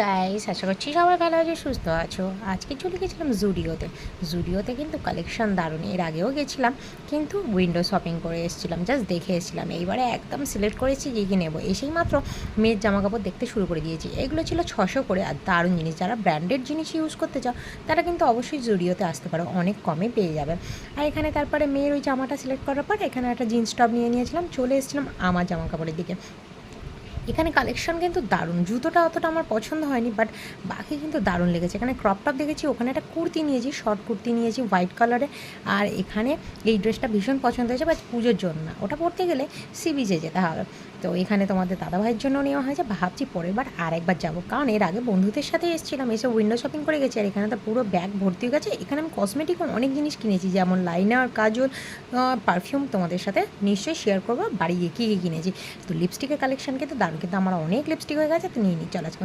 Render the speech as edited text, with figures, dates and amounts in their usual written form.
Guys, আশা করছি সবাই ভালো আছো, সুস্থ আছো। আজকে চলে গেছিলাম জুডিওতে কিন্তু কালেকশন দারুণ। এর আগেও গেছিলাম, কিন্তু উইন্ডো শপিং করে এসেছিলাম, জাস্ট দেখে এসেছিলাম। এইবারে একদম সিলেক্ট করেছি কী কী নেবো। এসেই মাত্র মেয়ের জামাকাপড় দেখতে শুরু করে দিয়েছি। এগুলো ছিল 600 করে, আর দারুণ জিনিস। যারা ব্র্যান্ডেড জিনিস ইউজ করতে চাও তারা কিন্তু অবশ্যই জুডিওতে আসতে পারো, অনেক কমে পেয়ে যাবে। আর এখানে তারপরে মেয়ের ওই জামাটা সিলেক্ট করার পর এখানে একটা জিন্স টপ নিয়ে নিয়েছিলাম। চলে এসেছিলাম আমার জামাকাপড়ের দিকে। এখানে কালেকশন কিন্তু দারুণ। জুতোটা অতটা আমার পছন্দ হয়নি, বাট বাকি কিন্তু দারুণ লেগেছে। এখানে ক্রপ টপ দেখেছি, ওখানে একটা কুর্তি নিয়েছি, শর্ট কুর্তি নিয়েছি হোয়াইট কালারে। আর এখানে এই ড্রেসটা ভীষণ পছন্দ হয়েছে, বাট পুজোর জন্য না, ওটা পরতে গেলে সি বিচে যেতে হবে। তো এখানে তোমাদের দাদাভাইয়ের জন্য নেওয়া হয়েছে। ভাবছি পরের বার আরেকবার যাবো, কারণ এর আগে বন্ধুদের সাথে এসেছিলাম, এসে উইন্ডো শপিং করে গেছি। আর এখানে তো পুরো ব্যাগ ভর্তি হয়ে গেছে। এখানে আমি কসমেটিকও অনেক জিনিস কিনেছি, যেমন লাইনার, কাজল, পারফিউম। তোমাদের সাথে নিশ্চয়ই শেয়ার করবো বাড়ি গিয়ে কী কী কিনেছি। তো লিপস্টিকের কালেকশন কিন্তু দারুণ, কিন্তু আমার অনেক লিপস্টিক হয়ে গেছে, তো নিয়ে নিই। চলো আজকে